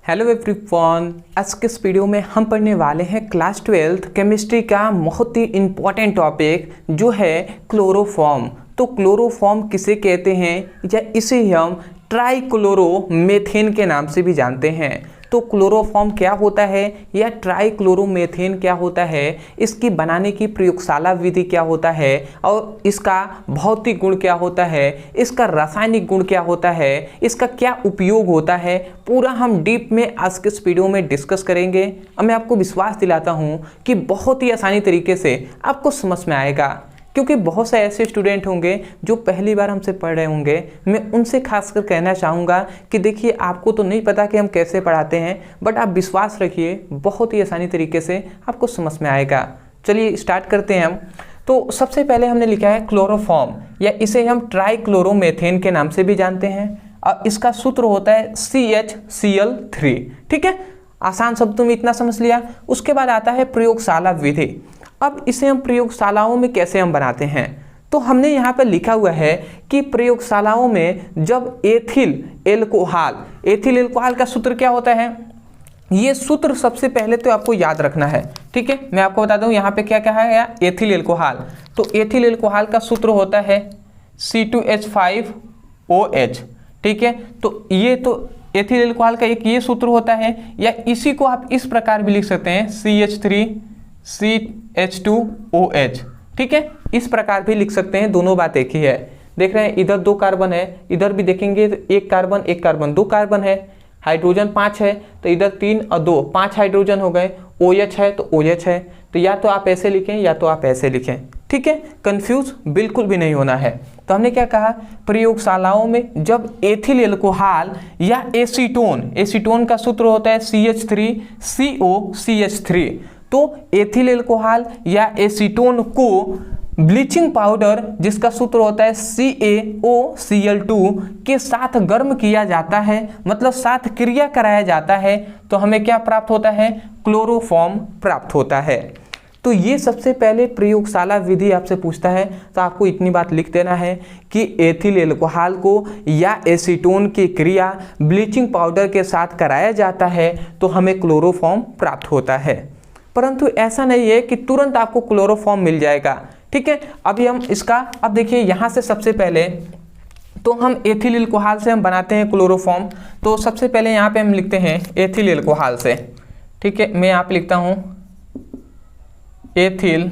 Hello everyone, आज के इस वीडियो में हम पढ़ने वाले हैं क्लास 12th केमिस्ट्री का बहुत ही इम्पॉर्टेंट टॉपिक जो है क्लोरोफॉर्म। तो क्लोरोफॉर्म किसे कहते हैं या इसे हम ट्राइक्लोरोमेथेन के नाम से भी जानते हैं। तो क्लोरोफॉर्म क्या होता है या ट्राइक्लोरोमेथेन क्या होता है, इसकी बनाने की प्रयोगशाला विधि क्या होता है और इसका भौतिक गुण क्या होता है, इसका रासायनिक गुण क्या होता है, इसका क्या उपयोग होता है, पूरा हम डीप में आज के इस वीडियो में डिस्कस करेंगे। और मैं आपको विश्वास दिलाता हूँ कि बहुत ही आसानी तरीके से आपको समझ में आएगा, क्योंकि बहुत से ऐसे स्टूडेंट होंगे जो पहली बार हमसे पढ़ रहे होंगे। मैं उनसे खासकर कहना चाहूँगा कि देखिए, आपको तो नहीं पता कि हम कैसे पढ़ाते हैं, बट आप विश्वास रखिए, बहुत ही आसानी तरीके से आपको समझ में आएगा। चलिए स्टार्ट करते हैं हम। तो सबसे पहले हमने लिखा है क्लोरोफॉर्म, या इसे हम ट्राइक्लोरोमेथेन के नाम से भी जानते हैं, और इसका सूत्र होता है CHCl3। ठीक है, आसान शब्दों में इतना समझ लिया। उसके बाद आता है प्रयोगशाला विधि। अब इसे हम प्रयोगशालाओं में कैसे हम बनाते हैं, तो हमने यहाँ पर लिखा हुआ है कि प्रयोगशालाओं में जब एथिल एल्कोहल का सूत्र क्या होता है, ये सूत्र सबसे पहले तो आपको याद रखना है। ठीक है, मैं आपको बता दूं यहाँ पे क्या कहा है, एथिल एल्कोहल। तो एथिल एल्कोहल का सूत्र होता है C2H5OH। ठीक है, तो ये तो एथिल एल्कोहल का एक ये सूत्र होता है, या इसी को आप इस प्रकार भी लिख सकते हैं CH3CH2OH। ठीक है, इस प्रकार भी लिख सकते हैं, दोनों बात एक ही है। देख रहे हैं इधर 2 कार्बन है, इधर भी देखेंगे तो एक कार्बन 2 कार्बन है, हाइड्रोजन 5 है, तो इधर 3 और 2 5 हाइड्रोजन हो गए, OH है तो OH है। तो या तो आप ऐसे लिखें या तो आप ऐसे लिखें। ठीक है, कंफ्यूज बिल्कुल भी नहीं होना है। तो हमने क्या कहा, प्रयोगशालाओं में जब एथिल एल्कोहल या एसीटोन का सूत्र होता है CH3COCH3। तो एथिल एल्कोहल या एसीटोन को ब्लीचिंग पाउडर, जिसका सूत्र होता है CaOCl2 के साथ गर्म किया जाता है, मतलब साथ क्रिया कराया जाता है, तो हमें क्या प्राप्त होता है, क्लोरोफॉर्म प्राप्त होता है। तो ये सबसे पहले प्रयोगशाला विधि आपसे पूछता है, तो आपको इतनी बात लिख देना है कि एथिल एल्कोहल को या एसीटोन की क्रिया ब्लीचिंग पाउडर के साथ कराया जाता है, तो हमें क्लोरोफॉर्म प्राप्त होता है। परंतु ऐसा नहीं है कि तुरंत आपको क्लोरोफॉर्म मिल जाएगा। ठीक है, अभी हम इसका, अब देखिए यहाँ से सबसे पहले तो हम एथिल एल्कोहल से हम बनाते हैं क्लोरोफॉर्म। तो सबसे पहले यहाँ पे हम लिखते हैं एथिल एल्कोहल से। ठीक है, मैं यहाँ पे लिखता हूँ एथिल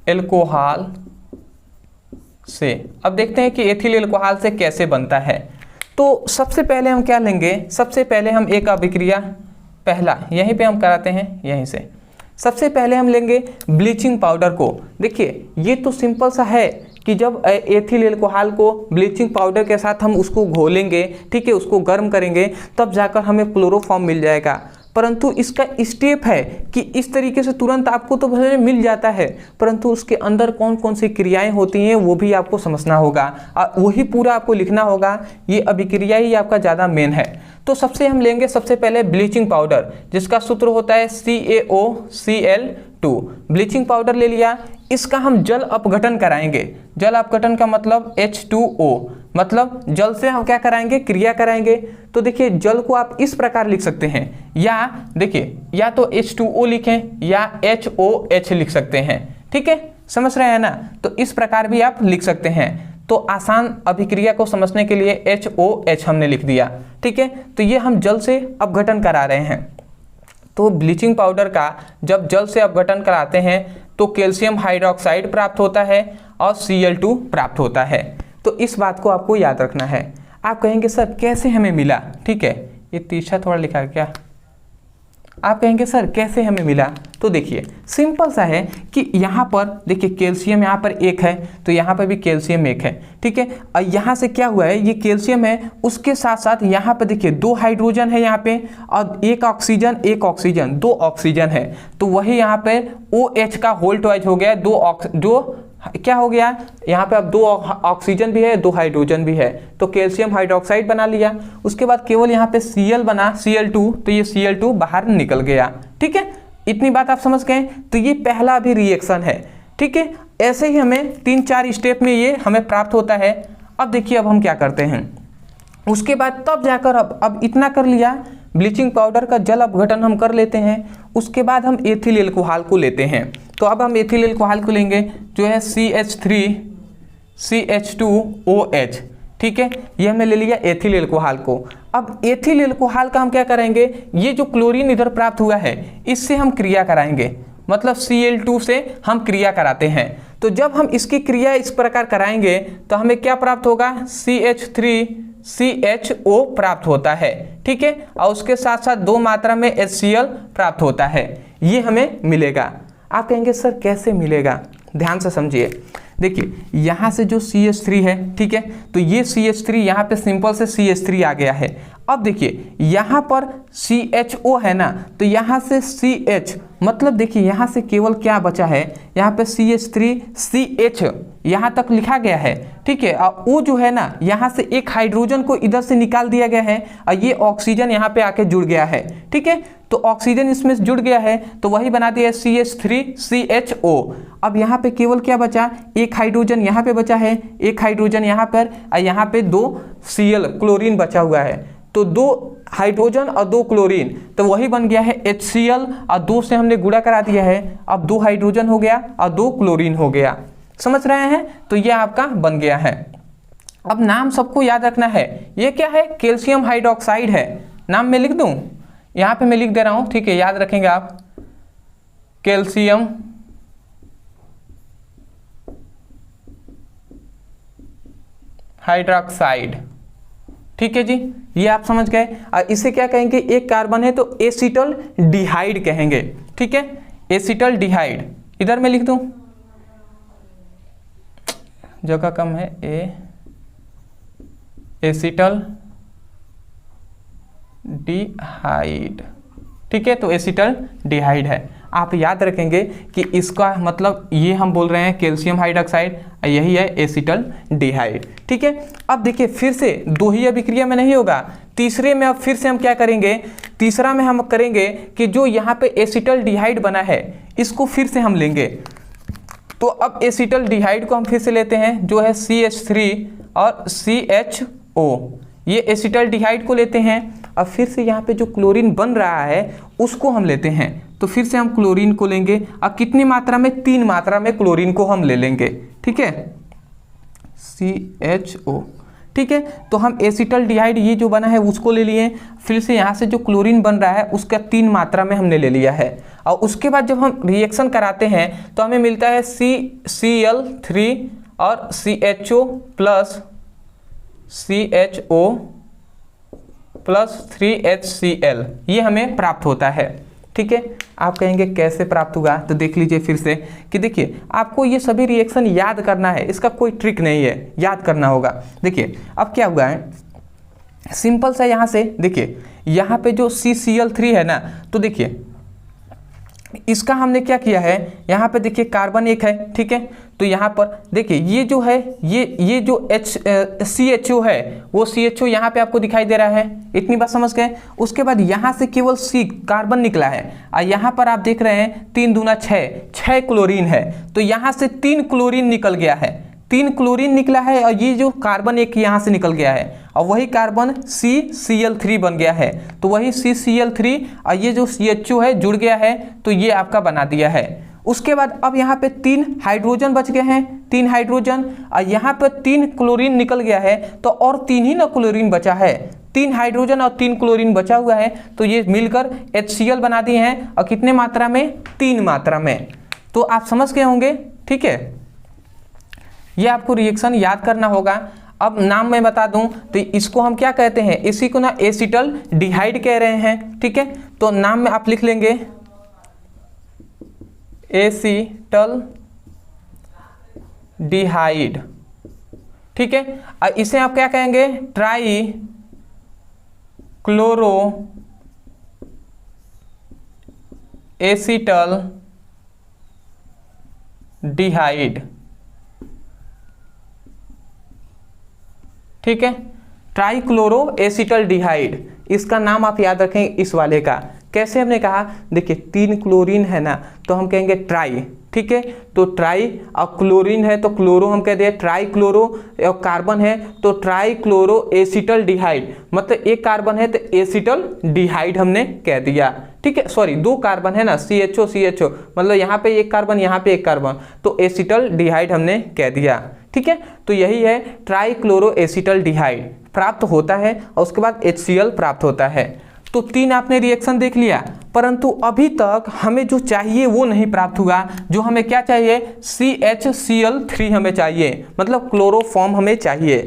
एल्कोहल से। अब देखते हैं कि एथिल एल्कोहल से कैसे बनता है। तो सबसे पहले हम क्या लेंगे, सबसे पहले हम एक अभिक्रिया, पहला यहीं पे हम कराते हैं, यहीं से सबसे पहले हम लेंगे ब्लीचिंग पाउडर को। देखिए ये तो सिंपल सा है कि जब एथिल एल्कोहल को ब्लीचिंग पाउडर के साथ हम उसको घोलेंगे, ठीक है, उसको गर्म करेंगे, तब जाकर हमें क्लोरोफॉर्म मिल जाएगा। परंतु इसका स्टेप है कि इस तरीके से तुरंत आपको तो भले मिल जाता है, परंतु उसके अंदर कौन कौन सी क्रियाएं होती हैं वो भी आपको समझना होगा, और वही पूरा आपको लिखना होगा। ये अभिक्रिया ही आपका ज़्यादा मेन है। तो सबसे हम लेंगे सबसे पहले ब्लीचिंग पाउडर, जिसका सूत्र होता है CaOCl2। ब्लीचिंग पाउडर ले लिया, इसका हम जल अपघटन कराएंगे। जल अपघटन का मतलब H2O, मतलब जल से हम क्या कराएंगे, क्रिया कराएंगे। तो देखिए जल को आप इस प्रकार लिख सकते हैं, या देखिए या तो H2O लिखें या HOH लिख सकते हैं। ठीक है, समझ रहे हैं ना, तो इस प्रकार भी आप लिख सकते हैं। तो आसान अभिक्रिया को समझने के लिए HOH हमने लिख दिया। ठीक है, तो ये हम जल से अपघटन करा रहे हैं। तो ब्लीचिंग पाउडर का जब जल से अपघटन कराते हैं तो कैल्शियम हाइड्रोक्साइड प्राप्त होता है और Cl2 प्राप्त होता है। तो इस बात को आपको याद रखना है। आप कहेंगे सर कैसे हमें मिला, ठीक है, ये तीसरा थोड़ा लिखा है क्या, आप कहेंगे सर कैसे हमें मिला। तो देखिए सिंपल सा है कि यहाँ पर देखिए कैल्शियम यहाँ पर 1 है, तो यहाँ पर भी कैल्शियम 1 है। ठीक है, और यहाँ से क्या हुआ है, ये कैल्शियम है, उसके साथ साथ यहाँ पर देखिए 2 हाइड्रोजन है यहाँ पे, और एक ऑक्सीजन 2 ऑक्सीजन है। तो वही यहाँ पे OH का होल ट्वाइस हो गया, 2 क्या हो गया, यहाँ पे अब 2 ऑक्सीजन भी है, 2 हाइड्रोजन भी है, तो कैल्शियम हाइड्रोक्साइड बना लिया। उसके बाद केवल यहाँ पे Cl बना, Cl2, तो ये Cl2 बाहर निकल गया। ठीक है, इतनी बात आप समझ गए। तो ये पहला भी रिएक्शन है। ठीक है, ऐसे ही हमें 3-4 स्टेप में ये हमें प्राप्त होता है। अब देखिए अब हम क्या करते हैं, उसके बाद तब जाकर अब इतना कर लिया, ब्लीचिंग पाउडर का जल अपघटन हम कर लेते हैं। उसके बाद हम एथिल एल्कोहल को लेते हैं। तो अब हम एथिल एल्कोहल को लेंगे जो है CH3CH2OH, ठीक है, ये हमने ले लिया एथिल एल्कोहल को। अब एथिल एल्कोहल का हम क्या करेंगे, ये जो क्लोरीन इधर प्राप्त हुआ है इससे हम क्रिया कराएंगे, मतलब Cl2 से हम क्रिया कराते हैं। तो जब हम इसकी क्रिया इस प्रकार कराएंगे तो हमें क्या प्राप्त होगा, CH3CHO प्राप्त होता है, ठीक है, और उसके साथ साथ 2 मात्रा में HCl प्राप्त होता है, ये हमें मिलेगा। आप कहेंगे सर कैसे मिलेगा, ध्यान से समझिए। देखिए यहाँ से जो CH3 है, ठीक है, तो ये CH3 यहाँ पे सिंपल से CH3 आ गया है। अब देखिए यहाँ पर CHO है ना, तो यहाँ से CH, मतलब देखिए यहाँ से केवल क्या बचा है, यहाँ पे CH3CH यहाँ तक लिखा गया है, ठीक है, और वो जो है ना यहाँ से एक हाइड्रोजन को इधर से निकाल दिया गया है और ये ऑक्सीजन यहाँ पे आके जुड़ गया है, ठीक है, तो ऑक्सीजन इसमें जुड़ गया है तो वही बना दिया CH3CHO। अब यहाँ पे केवल क्या बचा, एक हाइड्रोजन यहाँ पे बचा है, एक हाइड्रोजन यहाँ पर, और यहाँ पे 2 Cl क्लोरीन बचा हुआ है, तो 2 हाइड्रोजन और 2 क्लोरीन, तो वही बन गया है HCl, और 2 से हमने गुणा करा दिया है, अब 2 हाइड्रोजन हो गया और 2 क्लोरीन हो गया। समझ रहे हैं, तो ये आपका बन गया है। अब नाम सबको याद रखना है, ये क्या है, कैल्शियम हाइड्रोक्साइड है। नाम मैं लिख दूं, यहाँ पे मैं लिख दे रहा हूँ, ठीक है, याद रखेंगे आप, कैल्शियम हाइड्रोक्साइड, ठीक है जी, ये आप समझ गए। और इसे क्या कहेंगे, एक कार्बन है तो एसिटल डिहाइड कहेंगे, ठीक है, एसिटल डिहाइड। इधर मैं लिख दूं, जगह कम है, एसिटल डिहाइड, ठीक है, तो एसिटल डिहाइड है। आप याद रखेंगे कि इसका मतलब ये हम बोल रहे हैं कैल्शियम हाइड्रोक्साइड, यही है एसिटल डिहाइड, ठीक है। अब देखिए फिर से 2 ही अभिक्रिया में नहीं होगा, तीसरे में अब फिर से हम क्या करेंगे, तीसरा में हम करेंगे कि जो यहाँ पे एसिटल डिहाइड बना है इसको फिर से हम लेंगे। तो अब एसिटल डिहाइड को हम फिर से लेते हैं जो है CH3 और CHO, ये एसिटल डिहाइड को लेते हैं। अब फिर से यहाँ पे जो क्लोरीन बन रहा है उसको हम लेते हैं, तो फिर से हम क्लोरीन को लेंगे। अब कितनी मात्रा में, 3 मात्रा में क्लोरीन को हम ले लेंगे, ठीक है, CHO, ठीक है। तो हम एसिटल डिहाइड ये जो बना है उसको ले लिए, फिर से यहाँ से जो क्लोरीन बन रहा है उसका 3 मात्रा में हमने ले लिया है, और उसके बाद जब हम रिएक्शन कराते हैं तो हमें मिलता है CCl3 और CHO plus CHO plus 3HCl, ये हमें प्राप्त होता है, ठीक है। आप कहेंगे कैसे प्राप्त हुआ, तो देख लीजिए फिर से कि देखिए आपको ये सभी रिएक्शन याद करना है, इसका कोई ट्रिक नहीं है, याद करना होगा। देखिए अब क्या हुआ है, सिंपल सा, यहाँ से देखिए यहाँ पे जो CCl3 है ना, तो देखिए इसका हमने क्या किया है, यहाँ पे देखिए कार्बन 1 है, ठीक है, तो यहाँ पर देखिए ये जो है ये जो CHO है वो CHO यहाँ पे आपको दिखाई दे रहा है, इतनी बात समझ गए। उसके बाद यहाँ से केवल C कार्बन निकला है, और यहाँ पर आप देख रहे हैं 3 दूना 6 क्लोरीन है, तो यहाँ से 3 क्लोरीन निकल गया है, 3 क्लोरीन निकला है, और ये जो कार्बन 1 यहाँ से निकल गया है, और वही कार्बन CCl3 बन गया है, तो वही CCl3 और ये जो CHO है जुड़ गया है, तो ये आपका बना दिया है। उसके बाद अब यहाँ पे 3 हाइड्रोजन बच गए हैं, 3 हाइड्रोजन, और यहाँ पे 3 क्लोरीन निकल गया है, तो और 3 ही ना क्लोरीन बचा है, 3 हाइड्रोजन और 3 क्लोरीन बचा हुआ है, तो ये मिलकर HCl बना दिए हैं, और कितने मात्रा में, 3 मात्रा में। तो आप समझ गए होंगे, ठीक है, ये आपको रिएक्शन याद करना होगा। अब नाम मैं बता दूं तो इसको हम क्या कहते हैं, इसी को ना एसिटल डिहाइड कह रहे हैं, ठीक है। तो नाम में आप लिख लेंगे एसिटल डिहाइड, ठीक है। और इसे आप क्या कहेंगे, ट्राई क्लोरो एसिटल डिहाइड, ठीक है, ट्राइक्लोरो एसिटल डिहाइड, इसका नाम आप याद रखें इस वाले का। कैसे हमने कहा, देखिए 3 क्लोरीन है ना, तो हम कहेंगे ट्राई, ठीक है, तो ट्राई, और क्लोरीन है तो क्लोरो हम कह दिए, ट्राई क्लोरो, और कार्बन है तो ट्राई क्लोरो एसिटल डिहाइड, मतलब एक कार्बन है तो एसिटल डिहाइड हमने कह दिया, ठीक है, सॉरी 2 कार्बन है ना, CHO CHO, मतलब यहाँ पे एक कार्बन यहाँ पे एक कार्बन, तो एसिटल डिहाइड हमने कह दिया, ठीक है। तो यही है ट्राई क्लोरो एसिटल डिहाइड प्राप्त होता है और उसके बाद HCl प्राप्त होता है। तो 3 आपने रिएक्शन देख लिया, परंतु अभी तक हमें जो चाहिए वो नहीं प्राप्त हुआ। जो हमें क्या चाहिए, CHCl3 हमें चाहिए, मतलब क्लोरोफॉर्म हमें चाहिए।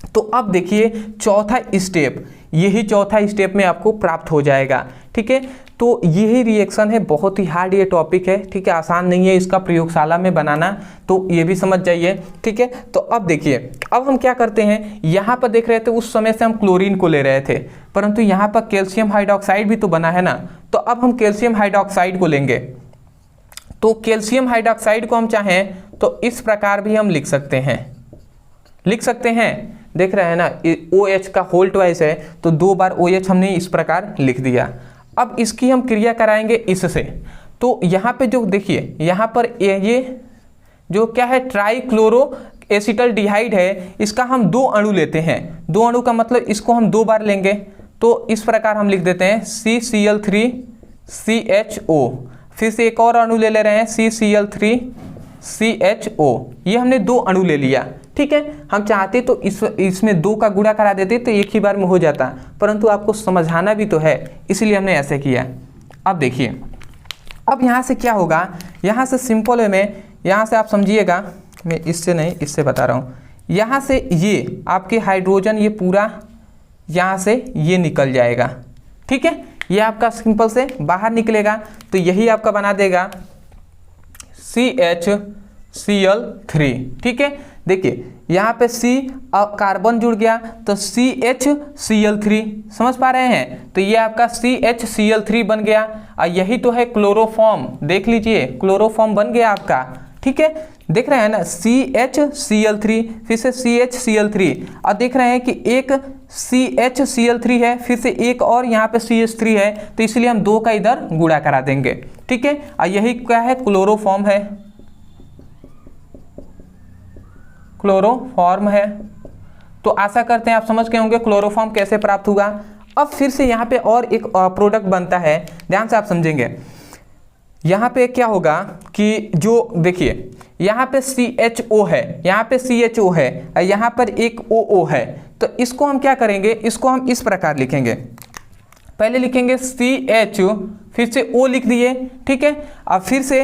तो अब देखिए चौथा स्टेप, यही चौथा स्टेप में आपको प्राप्त हो जाएगा, ठीक है। तो यही रिएक्शन है, बहुत ही हार्ड ये टॉपिक है, ठीक है, आसान नहीं है इसका प्रयोगशाला में बनाना, तो ये भी समझ जाइए, ठीक है। तो अब देखिए, अब हम क्या करते हैं, यहाँ पर देख रहे थे उस समय से हम क्लोरीन को ले रहे थे, परंतु यहाँ पर कैल्शियम हाइड्रोक्साइड भी तो बना है ना, तो अब हम कैल्शियम हाइड्रोक्साइड को लेंगे। तो कैल्शियम हाइड्रोक्साइड को हम चाहें तो इस प्रकार भी हम लिख सकते हैं, देख रहे हैं ना, OH का होल ट्वाइस है तो 2 बार OH हमने इस प्रकार लिख दिया। अब इसकी हम क्रिया कराएंगे इससे, तो यहाँ पे जो देखिए, यहाँ पर ये जो क्या है, ट्राई क्लोरो एसिटल डिहाइड है, इसका हम 2 अणु लेते हैं, 2 अणु का मतलब इसको हम 2 बार लेंगे, तो इस प्रकार हम लिख देते हैं CCl3 CHO, फिर से एक और अणु ले रहे हैं CCl3 CHO, ये हमने 2 अणु ले लिया, ठीक है। हम चाहते तो इसमें 2 का गुणा करा देते तो एक ही बार में हो जाता, परंतु आपको समझाना भी तो है, इसलिए हमने ऐसे किया। अब देखिए, अब यहाँ से क्या होगा, यहाँ से सिंपल वे में, यहाँ से आप समझिएगा, मैं इससे नहीं इससे बता रहा हूँ, यहाँ से ये आपके हाइड्रोजन ये पूरा यहाँ से ये निकल जाएगा, ठीक है, ये आपका सिंपल से बाहर निकलेगा, तो यही आपका बना देगा CHCl3, ठीक है। देखिए यहाँ पे C और कार्बन जुड़ गया तो CHCl3, समझ पा रहे हैं, तो ये आपका CHCl3 बन गया, और यही तो है क्लोरोफॉर्म, देख लीजिए क्लोरोफॉर्म बन गया आपका, ठीक है, देख रहे हैं ना, CHCl3 फिर से CHCl3, और देख रहे हैं कि एक CHCl3 है, फिर से एक और यहाँ पे CH3 है, तो इसलिए हम 2 का इधर गुणा करा देंगे, ठीक है, और यही क्या है, क्लोरोफॉर्म है, क्लोरोफॉर्म है। तो आशा करते हैं आप समझ गए होंगे क्लोरोफॉर्म कैसे प्राप्त हुआ। अब फिर से यहाँ पे और एक प्रोडक्ट बनता है, ध्यान से आप समझेंगे, यहाँ पे क्या होगा कि जो देखिए यहाँ पे CHO है, यहाँ पे CHO है, यहाँ पर एक OO है, तो इसको हम क्या करेंगे, इसको हम इस प्रकार लिखेंगे, पहले लिखेंगे CH फिर से O लिख दिए, ठीक है, अब फिर से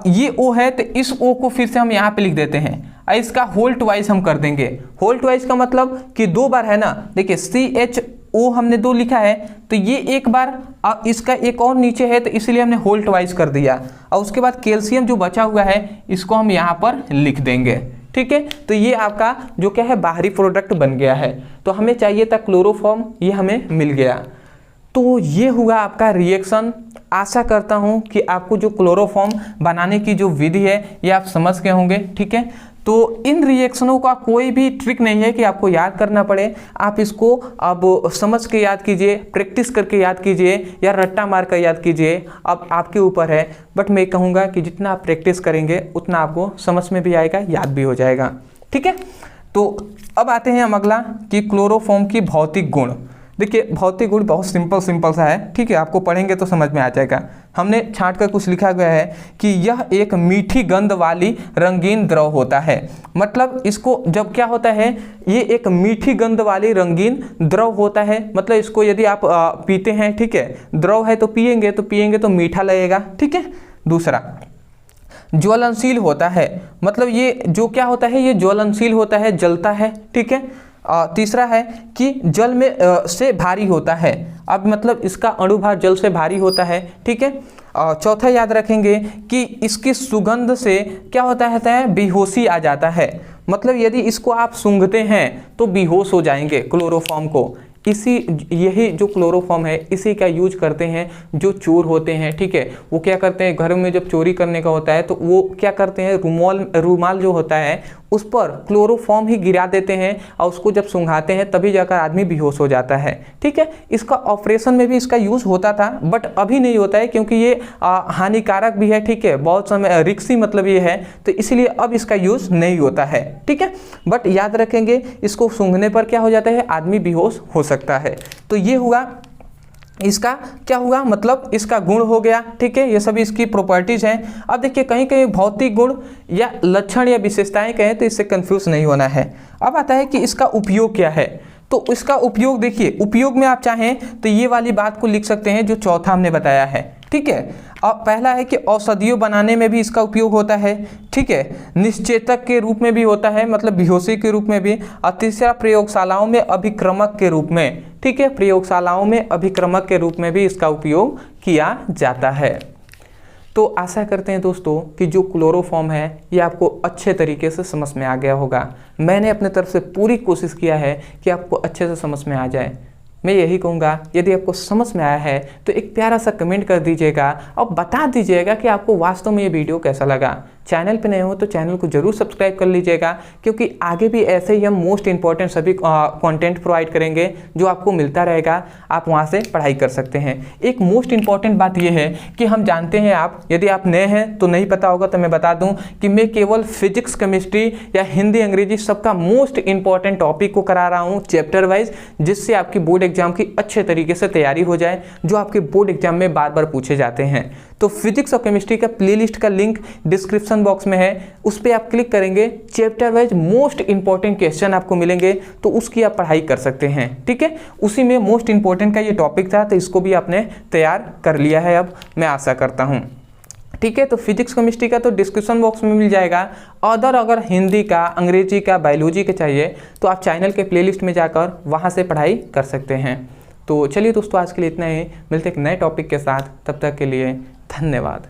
ये O है तो इस O को फिर से हम यहाँ पे लिख देते हैं, इसका होल ट्वाइस हम कर देंगे। होल ट्वाइस का मतलब कि 2 बार है ना, देखिए CHO हमने 2 लिखा है तो ये एक बार, इसका एक और नीचे है तो इसलिए हमने होल ट्वाइस कर दिया, और उसके बाद कैल्शियम जो बचा हुआ है इसको हम यहाँ पर लिख देंगे, ठीक है। तो ये आपका जो क्या है बाहरी प्रोडक्ट बन गया है। तो हमें चाहिए था क्लोरोफॉर्म, ये हमें मिल गया। तो ये हुआ आपका रिएक्शन। आशा करता हूँ कि आपको जो क्लोरोफॉर्म बनाने की जो विधि है ये आप समझ गए होंगे, ठीक है। तो इन रिएक्शनों का कोई भी ट्रिक नहीं है कि आपको याद करना पड़े, आप इसको अब समझ के याद कीजिए, प्रैक्टिस करके याद कीजिए या रट्टा मार कर याद कीजिए, अब आपके ऊपर है। बट मैं कहूँगा कि जितना आप प्रैक्टिस करेंगे उतना आपको समझ में भी आएगा, याद भी हो जाएगा, ठीक है। तो अब आते हैं हम अगला कि क्लोरोफॉर्म की भौतिक गुण। देखिए भौतिक गुण बहुत सिंपल सा है, ठीक है, आपको पढ़ेंगे तो समझ में आ जाएगा। हमने छांट कर कुछ लिखा गया है कि यह एक मीठी गंध वाली रंगीन द्रव होता है। मतलब इसको जब क्या होता है, ये एक मीठी गंध वाली रंगीन द्रव होता है, मतलब इसको यदि आप पीते हैं, ठीक है, द्रव है तो पिएंगे तो मीठा लगेगा, ठीक है। दूसरा ज्वलनशील होता है, मतलब ये जो क्या होता है, ये ज्वलनशील होता है, जलता है, ठीक है। तीसरा है कि जल में से भारी होता है, अब मतलब इसका अणुभार जल से भारी होता है, ठीक है। चौथा याद रखेंगे कि इसकी सुगंध से क्या होता है, बेहोशी आ जाता है, मतलब यदि इसको आप सूंघते हैं तो बेहोश हो जाएंगे क्लोरोफॉर्म को। इसी यही जो क्लोरोफॉर्म है इसी का यूज करते हैं जो चोर होते हैं, ठीक है। वो क्या करते हैं, घरों में जब चोरी करने का होता है तो वो क्या करते हैं, रूमाल जो होता है उस पर क्लोरोफॉर्म ही गिरा देते हैं और उसको जब सूंघाते हैं तभी जाकर आदमी बेहोश हो जाता है, ठीक है। इसका ऑपरेशन में भी इसका यूज़ होता था, बट अभी नहीं होता है क्योंकि ये हानिकारक भी है, ठीक है, बहुत समय रिक्सी मतलब ये है, तो इसलिए अब इसका यूज़ नहीं होता है, ठीक है। बट याद रखेंगे इसको सूंघने पर क्या हो जाता है, आदमी बेहोश हो सकता है। तो ये हुआ इसका क्या हुआ, मतलब इसका गुण हो गया, ठीक है, ये सभी इसकी प्रॉपर्टीज हैं। अब देखिए कहीं कहीं भौतिक गुण या लक्षण या विशेषताएं कहें तो इससे कंफ्यूज नहीं होना है। अब आता है कि इसका उपयोग क्या है, तो इसका उपयोग देखिए, उपयोग में आप चाहें तो ये वाली बात को लिख सकते हैं जो चौथा हमने बताया है, ठीक है। अब पहला है कि औषधियों बनाने में भी इसका उपयोग होता है, ठीक है, निश्चेतक के रूप में भी होता है, मतलब बेहोशी के रूप में भी, और तीसरा प्रयोगशालाओं में अभिक्रमक के रूप में, ठीक है, प्रयोगशालाओं में अभिक्रमक के रूप में भी इसका उपयोग किया जाता है। तो आशा करते हैं दोस्तों कि जो क्लोरोफॉर्म है ये आपको अच्छे तरीके से समझ में आ गया होगा। मैंने अपने तरफ से पूरी कोशिश किया है कि आपको अच्छे से समझ में आ जाए। मैं यही कहूँगा यदि आपको समझ में आया है तो एक प्यारा सा कमेंट कर दीजिएगा और बता दीजिएगा कि आपको वास्तव में ये वीडियो कैसा लगा। चैनल पे नए हो तो चैनल को जरूर सब्सक्राइब कर लीजिएगा, क्योंकि आगे भी ऐसे ही हम मोस्ट इंपॉर्टेंट सभी कंटेंट प्रोवाइड करेंगे जो आपको मिलता रहेगा, आप वहाँ से पढ़ाई कर सकते हैं। एक मोस्ट इंपॉर्टेंट बात यह है कि हम जानते हैं, आप यदि आप नए हैं तो नहीं पता होगा तो मैं बता दूं कि मैं केवल फिजिक्स, केमिस्ट्री या हिंदी, अंग्रेजी सबका मोस्ट इंपॉर्टेंट टॉपिक को करा रहा हूँ चैप्टर वाइज, जिससे आपकी बोर्ड एग्जाम की अच्छे तरीके से तैयारी हो जाए, जो आपके बोर्ड एग्जाम में बार बार पूछे जाते हैं। तो फिजिक्स और केमिस्ट्री का प्लेलिस्ट का लिंक डिस्क्रिप्शन बॉक्स में है, उस पर आप क्लिक करेंगे, chapter wise most important question आपको मिलेंगे, तो उसकी आप पढ़ाई कर सकते हैं, ठीक है। उसी में मोस्ट इंपॉर्टेंट का ये टॉपिक था, तो इसको भी आपने तैयार कर लिया है, अब मैं आशा करता हूँ, ठीक है। तो फिजिक्स केमिस्ट्री का तो डिस्क्रिप्शन बॉक्स में मिल जाएगा। अगर हिंदी का, अंग्रेजी का, बायोलॉजी का चाहिए तो आप चैनल के प्लेलिस्ट में जाकर वहाँ से पढ़ाई कर सकते हैं। तो चलिए दोस्तों, आज के लिए इतना ही, मिलते एक नए टॉपिक के साथ, तब तक के लिए धन्यवाद।